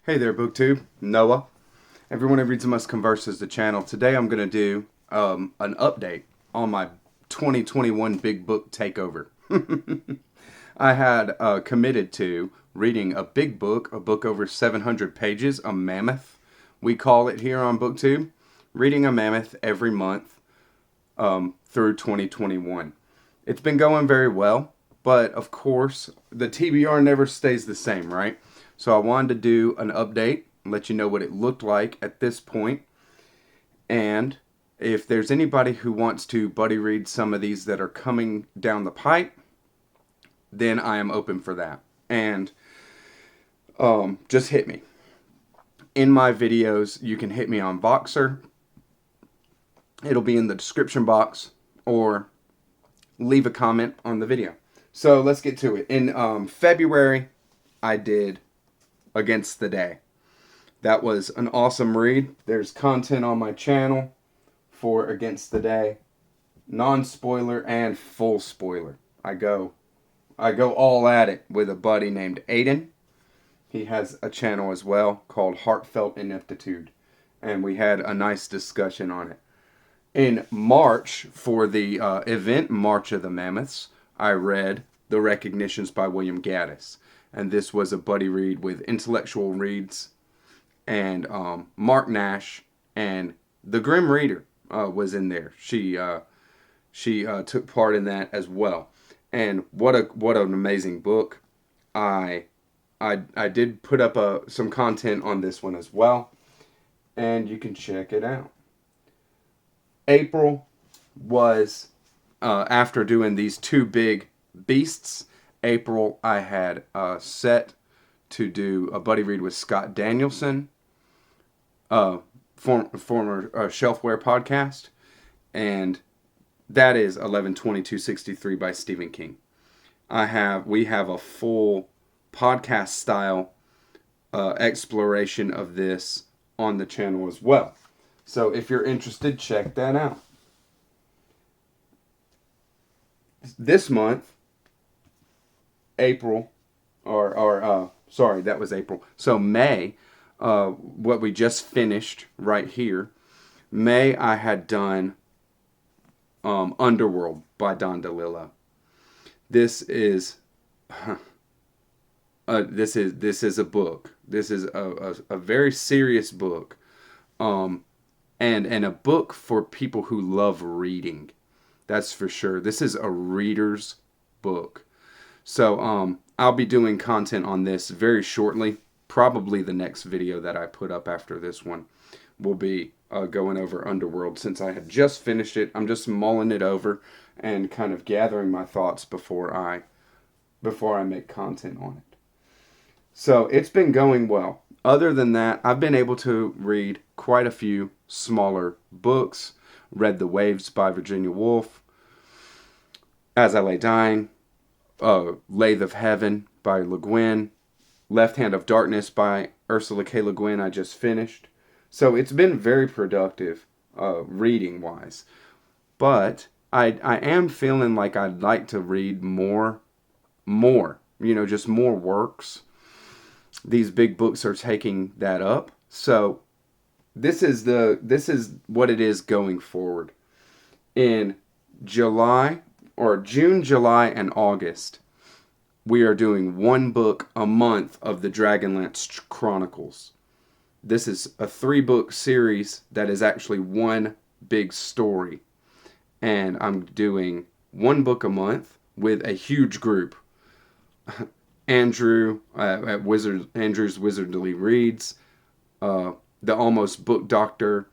Hey there, BookTube. Noah. Everyone who reads must converse is the channel. Today I'm going to do an update on my 2021 big book takeover. I had committed to reading a big book, a book over 700 pages, a mammoth, we call it here on BookTube. Reading a mammoth every month through 2021. It's been going very well, but of course the TBR never stays the same, right? So I wanted to do an update, let you know what it looked like at this point. And if there's anybody who wants to buddy read some of these that are coming down the pipe, then I am open for that. And just hit me. In my videos, you can hit me on Voxer. It'll be in the description box, or leave a comment on the video. So let's get to it. In February, I did Against the Day. That was an awesome read. There's content on my channel for Against the Day, non-spoiler and full spoiler. I go all at it with a buddy named Aiden. He has a channel as well called Heartfelt Ineptitude, and we had a nice discussion on it. In March, for the event March of the Mammoths, I read The Recognitions by William Gaddis. And this was a buddy read with Intellectual Reads and Mark Nash, and the Grim Reader was in there. She took part in that as well. And what an amazing book. I did put up some content on this one as well, and you can check it out. April was after doing these two big beasts. April, I had set to do a buddy read with Scott Danielson, former Shelfware podcast, and that is 11/22/63 by Stephen King. We have a full podcast style exploration of this on the channel as well. So if you're interested, check that out. This month, April, sorry, that was April. So May, what we just finished right here, May I had done Underworld by Don DeLillo. This is this is a book. This is a very serious book, and a book for people who love reading. That's for sure. This is a reader's book. So I'll be doing content on this very shortly. Probably the next video that I put up after this one will be going over Underworld, since I had just finished it. I'm just mulling it over and kind of gathering my thoughts before I make content on it. So it's been going well. Other than that, I've been able to read quite a few smaller books. Read The Waves by Virginia Woolf, As I Lay Dying, Lathe of Heaven by Le Guin, Left Hand of Darkness by Ursula K. Le Guin I just finished. So it's been very productive reading-wise. But I am feeling like I'd like to read more, just more works. These big books are taking that up. So this is what it is going forward. In June, July, and August, we are doing one book a month of the Dragonlance Chronicles. This is a 3-book series that is actually one big story. And I'm doing one book a month with a huge group. Andrew at Andrew's Wizardly Reads, the Almost Book Doctor,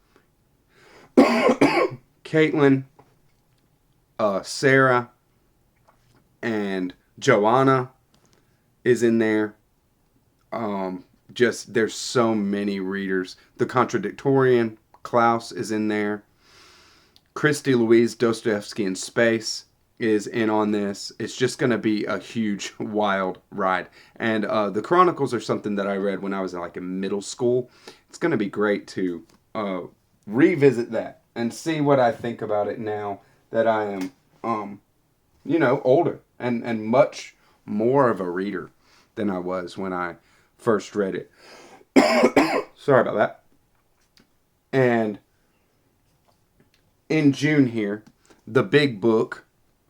Caitlin, Sarah, and Joanna is in there. There's so many readers. The Contradictorian, Klaus, is in there. Christy Louise, Dostoevsky in Space, is in on this. It's just going to be a huge, wild ride. And the Chronicles are something that I read when I was in middle school. It's going to be great to revisit that and see what I think about it now that I am, older and much more of a reader than I was when I first read it. Sorry about that. And in June here, the big book,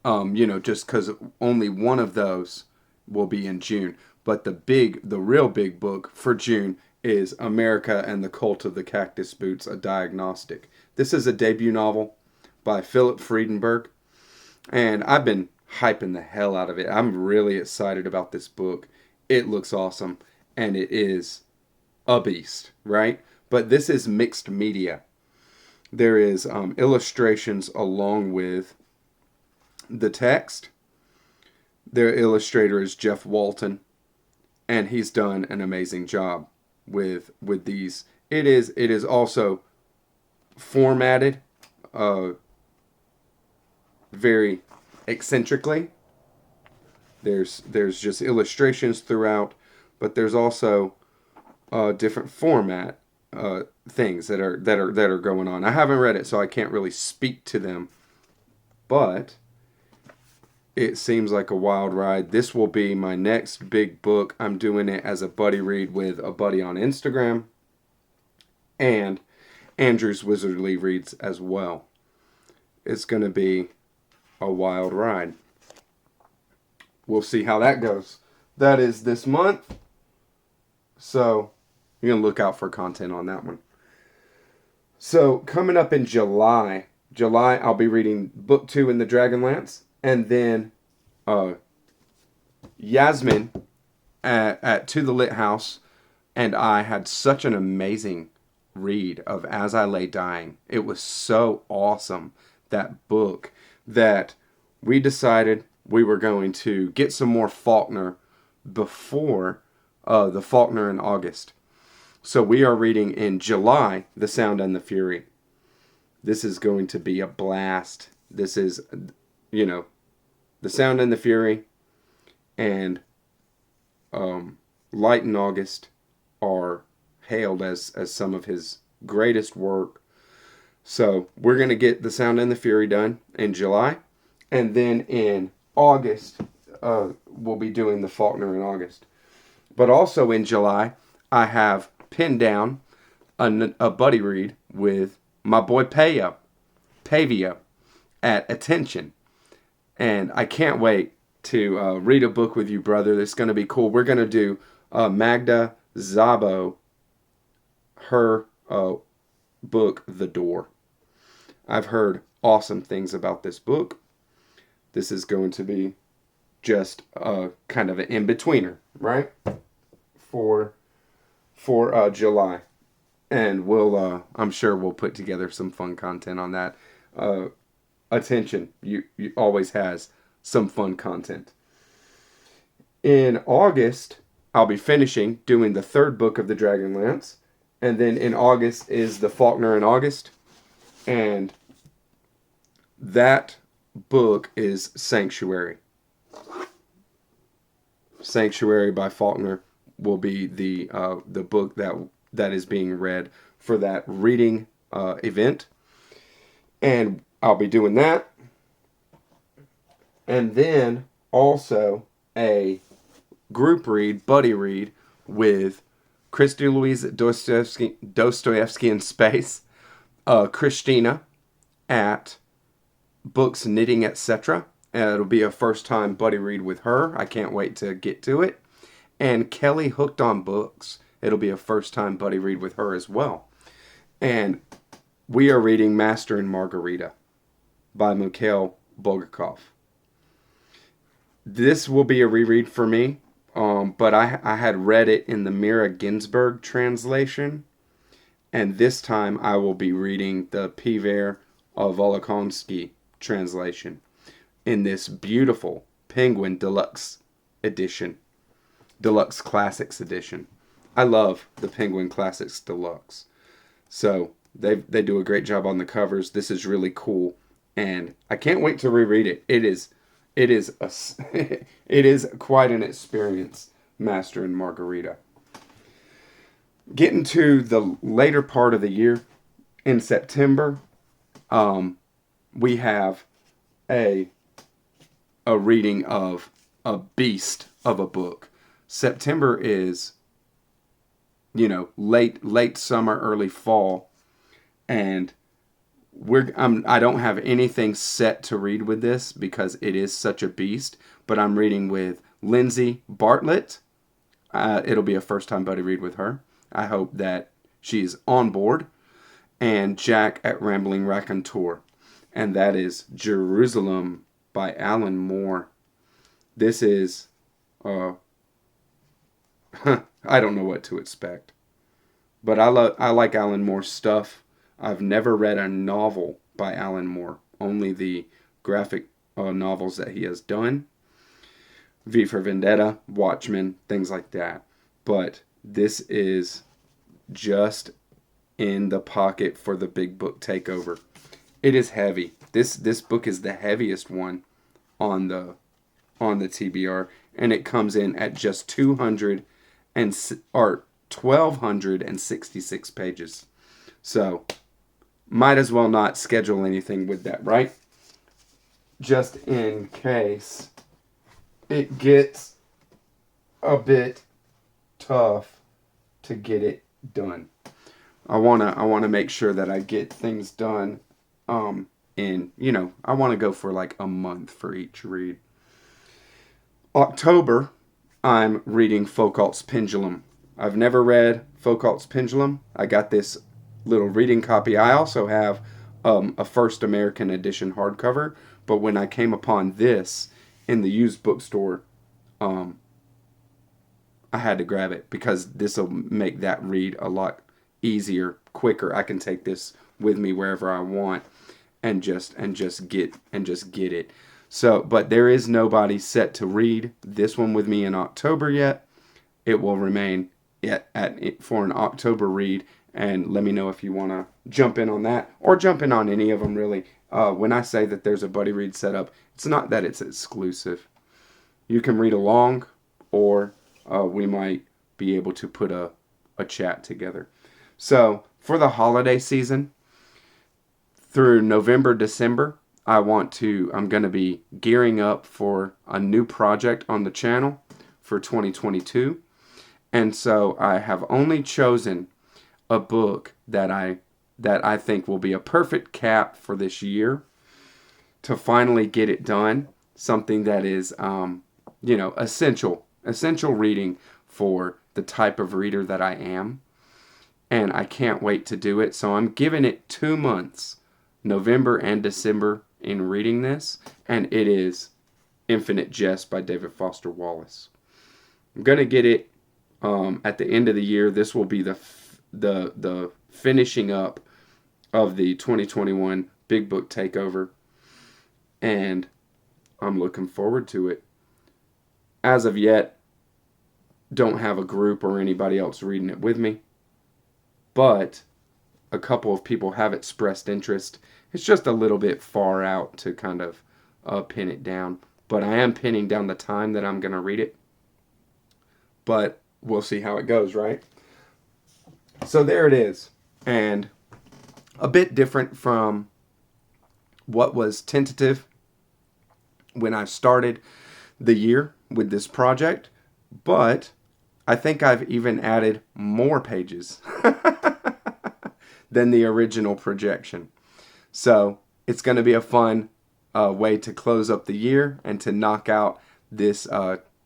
just because only one of those will be in June. But the real big book for June is America and the Cult of the Cactus Boots, a Diagnostic. This is a debut novel by Phillip Freedenberg, and I've been hyping the hell out of it. I'm really excited about this book. It looks awesome, and it is a beast, right? But this is mixed media. There is illustrations along with the text. Their illustrator is Jeff Walton, and he's done an amazing job with these. It is also formatted very eccentrically. There's just illustrations throughout, but there's also different format things that are going on. I haven't read it, so I can't really speak to them, but it seems like a wild ride. This will be my next big book. I'm doing it as a buddy read with a buddy on Instagram, and Andrew's Wizardly reads as well. It's going to be a wild ride. We'll see how that goes. That is this month, so you're going to look out for content on that one. So coming up in July, I'll be reading book 2 in the Dragonlance, and then Yasmin at To the Lit House and I had such an amazing read of As I Lay Dying. It was so awesome, that book, that we decided we were going to get some more Faulkner before the Faulkner in August. So we are reading in July, The Sound and the Fury. This is going to be a blast. This is, The Sound and the Fury and Light in August are hailed as some of his greatest work. So we're going to get The Sound and the Fury done in July. And then in August, we'll be doing the Faulkner in August. But also in July, I have pinned down a buddy read with my boy Pavio at Attention. And I can't wait to read a book with you, brother. It's going to be cool. We're going to do Magda Szabo, her book, The Door. I've heard awesome things about this book. This is going to be just kind of an in-betweener, right? For July. And I'm sure we'll put together some fun content on that. Attention, you always has some fun content. In August, I'll be finishing doing the 3rd book of the Dragonlance. And then in August is the Faulkner in August. And that book is Sanctuary. Sanctuary by Faulkner will be the book that is being read for that reading event. And I'll be doing that. And then also a group read, buddy read, with Christy Louise Dostoevsky in Space, Christina at Books, Knitting, etc. It'll be a first time buddy read with her. I can't wait to get to it. And Kelly Hooked on Books. It'll be a first time buddy read with her as well. And we are reading Master and Margarita by Mikhail Bulgokov. This will be a reread for me, but I had read it in the Mira Ginsburg translation, and this time I will be reading the Piver Volokonsky translation in this beautiful Penguin Deluxe edition, Deluxe Classics edition. I love the Penguin Classics Deluxe. So they do a great job on the covers. This is really cool, and I can't wait to reread it. It is quite an experience, Master and Margarita. Getting to the later part of the year, in September, we have a reading of a beast of a book. September is late summer, early fall, and I don't have anything set to read with this because it is such a beast. But I'm reading with Lindsay Bartlett. It'll be a first-time buddy read with her. I hope that she's on board. And Jack at Rambling Raconteur. And that is Jerusalem by Alan Moore. This is, I don't know what to expect. But I like Alan Moore's stuff. I've never read a novel by Alan Moore. Only the graphic novels that he has done. V for Vendetta, Watchmen, things like that. But this is just in the pocket for the big book takeover. It is heavy. This book is the heaviest one on the TBR, and it comes in at just 1,266 pages. So might as well not schedule anything with that, right? Just in case it gets a bit tough to get it done. I wanna make sure that I get things done. I want to go for like a month for each read. October, I'm reading Foucault's Pendulum. I've never read Foucault's Pendulum. I got this little reading copy. I also have a first American edition hardcover, but when I came upon this in the used bookstore, I had to grab it because this will make that read a lot easier, quicker. I can take this with me wherever I want and just get it. So, but there is nobody set to read this one with me in October yet. It will remain for an October read, and let me know if you want to jump in on that or jump in on any of them, really. When I say that there's a buddy read set up, it's not that it's exclusive. You can read along, or we might be able to put a chat together. So, for the holiday season, through November, December, I'm going to be gearing up for a new project on the channel for 2022. And so I have only chosen a book that I think will be a perfect cap for this year to finally get it done. Something that is, essential reading for the type of reader that I am. And I can't wait to do it. So I'm giving it 2 months, November and December, in reading this. And it is Infinite Jest by David Foster Wallace. I'm going to get it at the end of the year. This will be the finishing up of the 2021 Big Book Takeover. And I'm looking forward to it. As of yet, don't have a group or anybody else reading it with me. But a couple of people have expressed interest. It's just a little bit far out to kind of pin it down. But I am pinning down the time that I'm going to read it. But we'll see how it goes, right? So there it is. And a bit different from what was tentative when I started the year with this project. But I think I've even added more pages than the original projection. So it's going to be a fun way to close up the year and to knock out this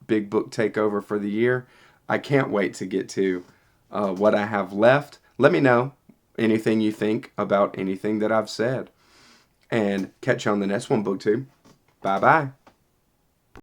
big book takeover for the year. I can't wait to get to what I have left. Let me know anything you think about anything that I've said. And catch you on the next one, BookTube. Bye-bye.